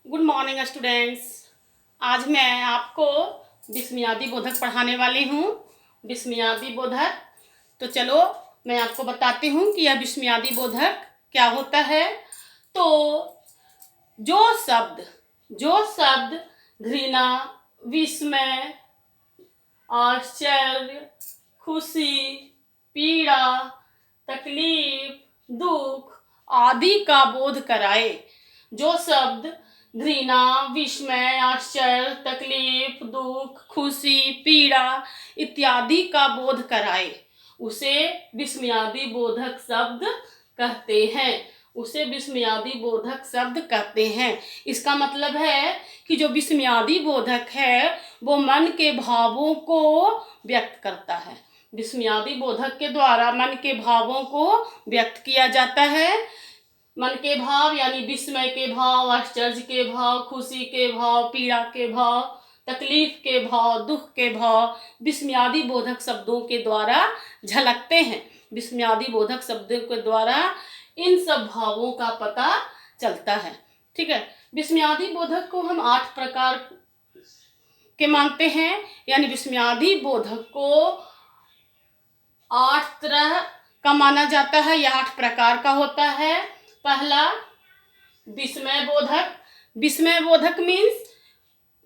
Good morning students. आज मैं आपको विस्मयादि बोधक पढ़ाने वाली हूँ। विस्मयादि बोधक, तो चलो मैं आपको बताती हूँ कि यह विस्मयादि बोधक क्या होता है। तो जो शब्द घृणा, विस्मय, आश्चर्य, खुशी, पीड़ा, तकलीफ, दुख आदि का बोध कराए, जो शब्द घृणा, विस्मय, आश्चर्य, तकलीफ, दुख, खुशी, पीड़ा इत्यादि का बोध कराए, उसे विस्मयादि बोधक शब्द कहते हैं। उसे विस्मयादि बोधक शब्द कहते हैं। इसका मतलब है कि जो विस्मयादि बोधक है वो मन के भावों को व्यक्त करता है। विस्मयादि बोधक के द्वारा मन के भावों को व्यक्त किया जाता है। मन के भाव यानी विस्मय के भाव, आश्चर्य के भाव, खुशी के भाव, पीड़ा के भाव, तकलीफ के भाव, दुख के भाव विस्मयादि बोधक शब्दों के द्वारा झलकते हैं। विस्मयादि बोधक शब्दों के द्वारा इन सब भावों का पता चलता है। ठीक है। विस्मयादि बोधक को हम 8 प्रकार के मानते हैं, यानी विस्मयादि बोधक को 8 तरह का माना जाता है। यह 8 प्रकार का होता है। पहला विस्मय बोधक। विस्मय बोधक मीन्स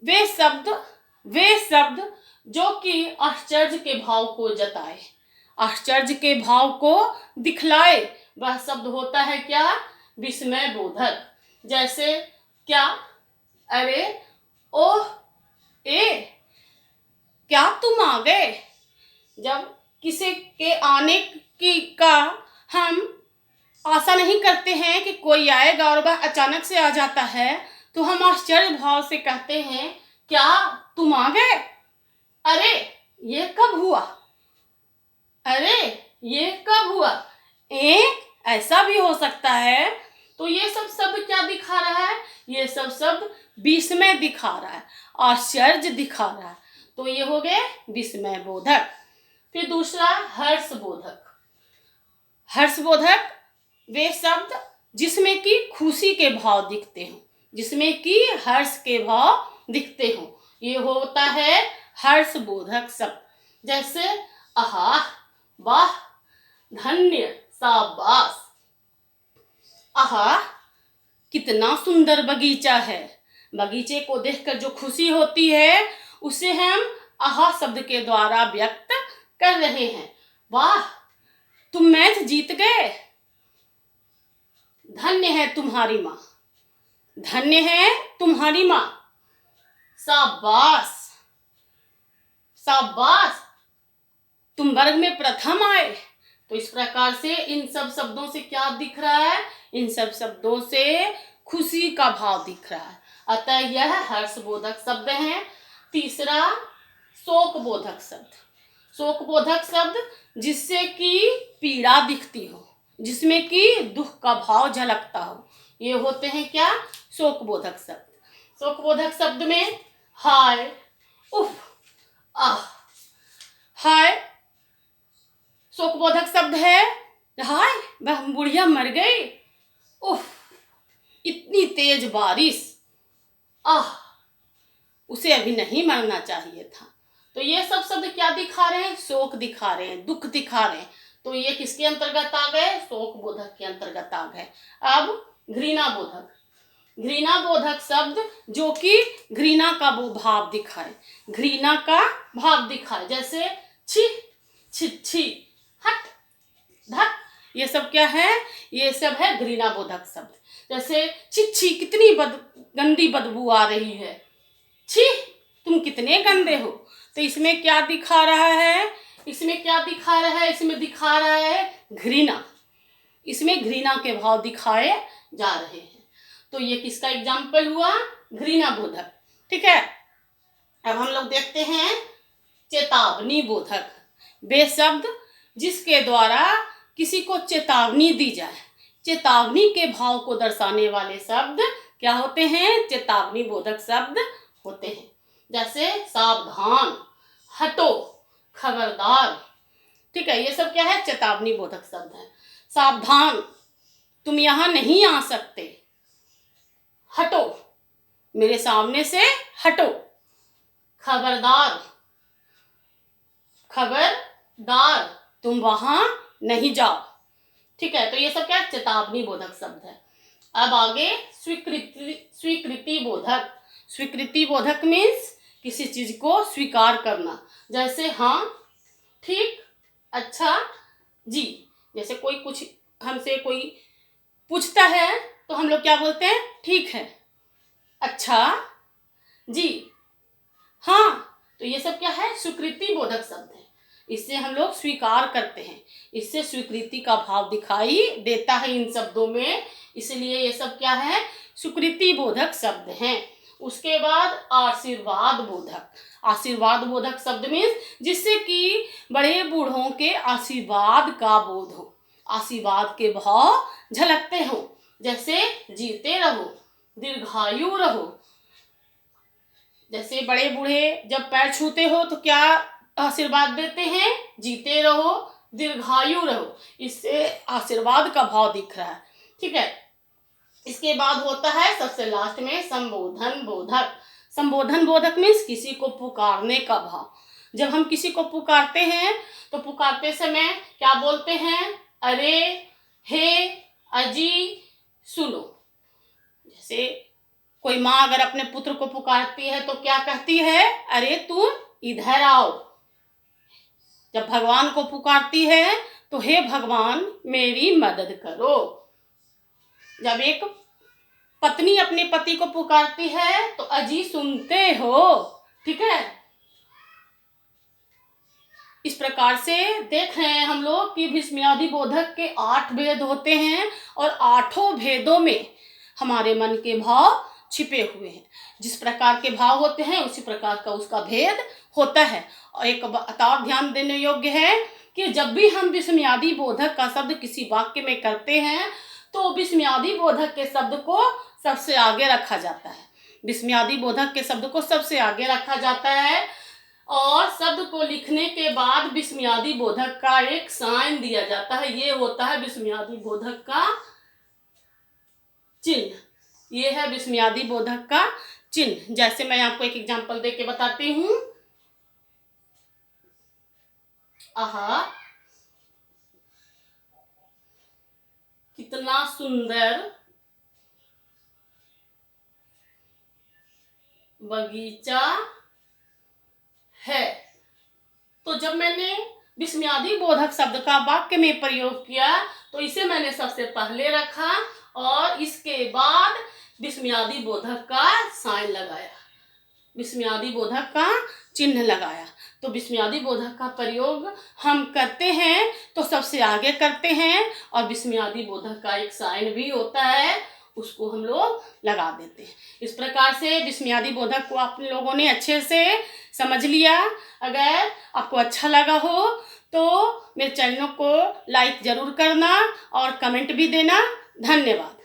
वे शब्द जो कि आश्चर्य के भाव को जताए, आश्चर्य के भाव को दिखलाए, वह शब्द होता है क्या? विस्मय बोधक। जैसे क्या, अरे, ओह, ए, क्या तुम आ गए। जब किसी के आने की का हम आशा नहीं करते हैं कि कोई आएगा और वह अचानक से आ जाता है, तो हम आश्चर्य भाव से कहते हैं, क्या तुम आ गए। अरे ये कब हुआ, अरे ये कब हुआ, ऐसा भी हो सकता है। तो ये सब शब्द क्या दिखा रहा है? ये सब शब्द विस्मय दिखा रहा है, आश्चर्य दिखा रहा है। तो ये हो गए विस्मय बोधक। फिर दूसरा हर्ष बोधक। हर्ष बोधक वे शब्द जिसमें कि खुशी के भाव दिखते हों, जिसमें कि हर्ष के भाव दिखते हों, ये होता है हर्ष बोधक शब्द। जैसे आहा, वाह, धन्य, शाबाश। आहा, कितना सुंदर बगीचा है। बगीचे को देखकर जो खुशी होती है उसे हम आहा शब्द के द्वारा व्यक्त कर रहे हैं। वाह, तुम मैच जीत गए। धन्य है तुम्हारी माँ, धन्य है तुम्हारी माँ। शाबाश, शाबाश, तुम वर्ग में प्रथम आए। तो इस प्रकार से इन सब शब्दों से क्या दिख रहा है? इन सब शब्दों से खुशी का भाव दिख रहा है। अतः यह हर्षबोधक शब्द हैं। तीसरा शोक बोधक शब्द। शोक बोधक शब्द जिससे कि पीड़ा दिखती हो, जिसमें कि दुख का भाव झलकता हो, ये होते हैं क्या? शोक बोधक शब्द। शोक बोधक शब्द में हाय, उफ, आह। हाय शोक बोधक शब्द है। हाय, वह बुढ़िया मर गई। उफ, इतनी तेज बारिश। आह, उसे अभी नहीं मरना चाहिए था। तो ये सब शब्द क्या दिखा रहे हैं? शोक दिखा रहे हैं, दुख दिखा रहे हैं। तो ये किसके अंतर्गत आ गए? शोक बोधक के अंतर्गत आ गए। अब घृणा बोधक। घृणा बोधक शब्द जो कि घृणा का वो भाव दिखाए, घृणा का भाव दिखाए। जैसे छी, छिच्छी, हट, धक, ये सब क्या है? ये सब है घृणा बोधक शब्द। जैसे छिच्छी, कितनी गंदी बदबू आ रही है। छी, तुम कितने गंदे हो। तो इसमें क्या दिखा रहा है? इसमें क्या दिखा रहा है? इसमें दिखा रहा है घृणा। इसमें घृणा के भाव दिखाए जा रहे हैं। तो ये किसका एग्जाम्पल हुआ? घृणा बोधक। ठीक है। अब हम लोग देखते हैं चेतावनी बोधक। वे शब्द जिसके द्वारा किसी को चेतावनी दी जाए, चेतावनी के भाव को दर्शाने वाले शब्द क्या होते हैं? चेतावनी बोधक शब्द होते हैं। जैसे सावधान, हटो, खबरदार। ठीक है। ये सब क्या है? चेतावनी बोधक शब्द है। सावधान, तुम यहां नहीं आ सकते। हटो, मेरे सामने से हटो। खबरदार, खबरदार, तुम वहां नहीं जाओ। ठीक है, तो ये सब क्या चेतावनी बोधक शब्द है। अब आगे स्वीकृति बोधक। स्वीकृति बोधक मीन्स किसी चीज को स्वीकार करना, जैसे हाँ, ठीक, अच्छा, जी। जैसे कोई कुछ हमसे कोई पूछता है तो हम लोग क्या बोलते हैं? ठीक है, अच्छा, जी, हाँ। तो ये सब क्या है? स्वीकृति बोधक शब्द है। इससे हम लोग स्वीकार करते हैं, इससे स्वीकृति का भाव दिखाई देता है इन शब्दों में, इसलिए ये सब क्या है? स्वीकृति बोधक शब्द हैं। उसके बाद आशीर्वाद बोधक। आशीर्वाद बोधक शब्द मीन्स जिससे कि बड़े बूढ़ों के आशीर्वाद का बोध हो, आशीर्वाद के भाव झलकते हो, जैसे जीते रहो, दीर्घायु रहो। जैसे बड़े बूढ़े जब पैर छूते हो तो क्या आशीर्वाद देते हैं? जीते रहो, दीर्घायु रहो। इससे आशीर्वाद का भाव दिख रहा है। ठीक है, इसके बाद होता है सबसे लास्ट में संबोधन बोधक। संबोधन बोधक मीन्स किसी को पुकारने का भाव। जब हम किसी को पुकारते हैं तो पुकारते समय क्या बोलते हैं? अरे, हे, अजी, सुनो। जैसे कोई माँ अगर अपने पुत्र को पुकारती है तो क्या कहती है? अरे तुम इधर आओ। जब भगवान को पुकारती है तो हे भगवान मेरी मदद करो। जब एक पत्नी अपने पति को पुकारती है तो अजी सुनते हो। ठीक है, इस प्रकार से देख रहे हैं हम लोग कि विस्मयादि बोधक के 8 भेद होते हैं और 8 भेदों में हमारे मन के भाव छिपे हुए हैं। जिस प्रकार के भाव होते हैं उसी प्रकार का उसका भेद होता है। और एक बात और ध्यान देने योग्य है कि जब भी हम विस्मयादि बोधक का शब्द किसी वाक्य में करते हैं तो विस्मयादि बोधक के शब्द को सबसे आगे रखा जाता है। विस्मयादि बोधक के शब्द को सबसे आगे रखा जाता है और शब्द को लिखने के बाद विस्मयादि बोधक का एक साइन दिया जाता है। ये होता है विस्मयादि बोधक का चिन्ह। ये है विस्मयादि बोधक का चिन्ह। जैसे मैं आपको एक एग्जांपल देके बताती हूँ। आहा, कितना सुंदर बगीचा है। तो जब मैंने विस्मयादि बोधक शब्द का वाक्य में प्रयोग किया तो इसे मैंने सबसे पहले रखा और इसके बाद विस्मयादि बोधक का साइन लगाया, विस्मयादि बोधक का चिन्ह लगाया। तो विस्मयादि बोधक का प्रयोग हम करते हैं तो सबसे आगे करते हैं और विस्मयादि बोधक का एक साइन भी होता है, उसको हम लोग लगा देते हैं। इस प्रकार से विस्मयादि बोधक को आप लोगों ने अच्छे से समझ लिया। अगर आपको अच्छा लगा हो तो मेरे चैनल को लाइक ज़रूर करना और कमेंट भी देना। धन्यवाद।